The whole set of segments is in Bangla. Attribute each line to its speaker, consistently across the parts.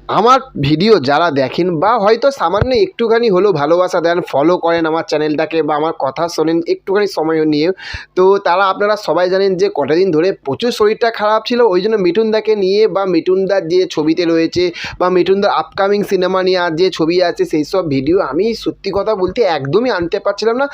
Speaker 1: আমার ভিডিও যারা দেখেন বা হয়তো সামান্য একটুখানি হলেও ভালোবাসা দেন, ফলো করেন আমার চ্যানেলটাকে বা আমার কথা শোনেন একটুখানি সময় নিয়ে, তো তারা আপনারা সবাই জানেন যে কটা দিন ধরে প্রচুর শরীরটা খারাপ ছিল। ওই জন্য মিঠুনদাকে নিয়ে বা মিঠুনদার যে ছবিতে রয়েছে বা মিঠুনদার আপকামিং সিনেমা নিয়ে আর যে ছবি আছে সেই সব ভিডিও আমি সত্যি কথা বলতে একদমই আনতে পারছিলাম না,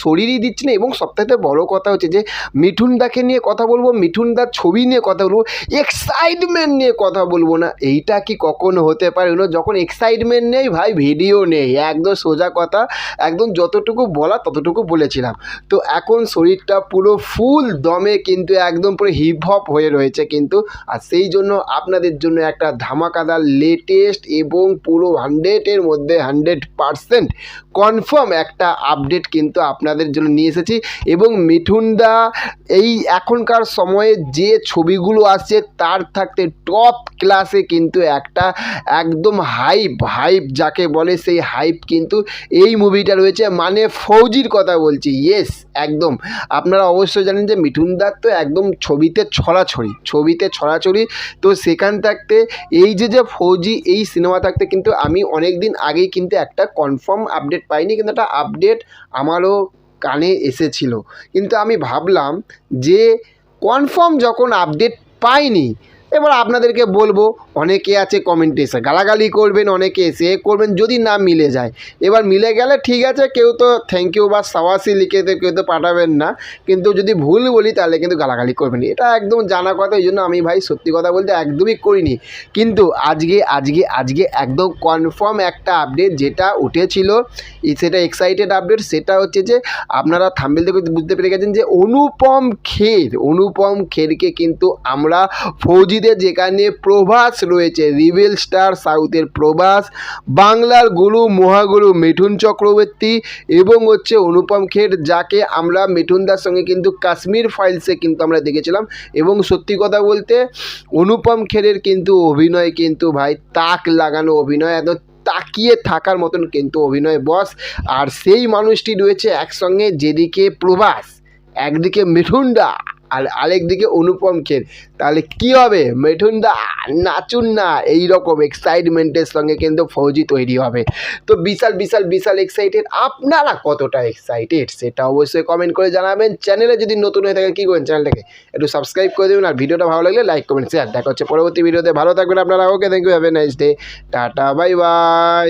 Speaker 1: শরীরই দিচ্ছি না। এবং সবথেকে বড় কথা হচ্ছে যে মিঠুনদাকে নিয়ে কথা বলবো, মিঠুনদার ছবি নিয়ে কথা বলবো, এক্সাইটমেন্ট নিয়ে কথা বলবো না, এইটা কি কখনো হতে পারে? যখন এক্সাইটমেন্ট নেই ভাই ভিডিও নেই, একদম সোজা কথা, একদম যতটুকু বলা ততটুকু বলেছিলাম। তো এখন শরীরটা পুরো ফুল দমে কিন্তু একদম পুরো হিপ হপ হয়ে রয়েছে কিন্তু, আর সেই জন্য আপনাদের জন্য একটা ধামাকাদার লেটেস্ট এবং পুরো 100-এর মধ্যে 100% কনফার্ম একটা আপডেট কিন্তু আপনাদের জন্য নিয়ে এসেছি। এবং মিঠুনদা এই এখনকার সময়ে যে ছবিগুলো আসছে তার থাকতে টপ ক্লাসে কিন্তু একটা একদম হাইপ যাকে বলে সেই হাইপ কিন্তু এই মুভিটা রয়েছে, মানে ফৌজির কথা বলছি। ইয়েস, একদম আপনারা অবশ্যই জানেন যে মিঠুনদার তো একদম ছবিতে ছড়াছড়ি। তো সেখান থাকতে এই যে ফৌজি এই সিনেমা থাকতে কিন্তু আমি অনেক দিন আগেই কিন্তু একটা কনফার্ম আপডেট পাইনি, কিন্তু একটা আপডেট আমারও কানে এসেছিল। কিন্তু আমি ভাবলাম যে কনফার্ম যখন আপডেট পাইনি, এবার আপনাদেরকে বলবো, অনেকে আছে কমেন্টে এসে গালাগালি করবেন, অনেকে এসে করবেন, যদি না মিলে যায়। এবার মিলে গেলে ঠিক আছে, কেউ তো থ্যাংক ইউ বা সাওয়াসি লিখে কেউ তো পাঠাবেন না, কিন্তু যদি ভুল বলি তাহলে কিন্তু গালাগালি করবেন, এটা একদম জানা কথা। এই জন্য আমি ভাই সত্যি কথা বলতে একদমই করিনি। কিন্তু আজকে একদম কনফার্ম একটা আপডেট যেটা উঠেছিল, সেটা এক্সাইটেড আপডেট। সেটা হচ্ছে যে আপনারা থাম্বনেল থেকে বুঝতে পেরে গেছেন যে অনুপম খেরকে কিন্তু আমরা ফৌজিদের, যেখানে প্রভাস রয়েছে, রিবেল স্টার সাউথের প্রভাস, বাংলার গুরু মহাগুরু মিঠুন চক্রবর্তী এবং হচ্ছে অনুপম খের, যাকে আমরা মিঠুনদার সঙ্গে কিন্তু কাশ্মীর ফাইলসে কিন্তু আমরা দেখেছিলাম। এবং সত্যি কথা বলতে অনুপম খেরের কিন্তু অভিনয় কিন্তু ভাই তাক লাগানো অভিনয়, একদম তাকিয়ে থাকার মতন কিন্তু অভিনয় বস। আর সেই মানুষটি রয়েছে একসঙ্গে, যেদিকে প্রভাস, একদিকে মিঠুনদা আর আরেকদিকে অনুপম খের, তাহলে কী হবে? মিঠুনদা নাচুন না, এই রকম এক্সাইটমেন্টের সঙ্গে কিন্তু ফৌজি তৈরি হবে। তো বিশাল এক্সাইটেড। আপনারা কতটা এক্সাইটেড সেটা অবশ্যই কমেন্ট করে জানাবেন। চ্যানেলে যদি নতুন হয়ে থাকেন কী করেন, চ্যানেলটাকে একটু সাবস্ক্রাইব করে দেবেন, আর ভিডিওটা ভালো লাগলে লাইক কমেন্ট শেয়ার। দেখা হচ্ছে পরবর্তী ভিডিওতে। ভালো থাকবেন আপনারা। Okay, thank you, have a nice day, tata, bye by.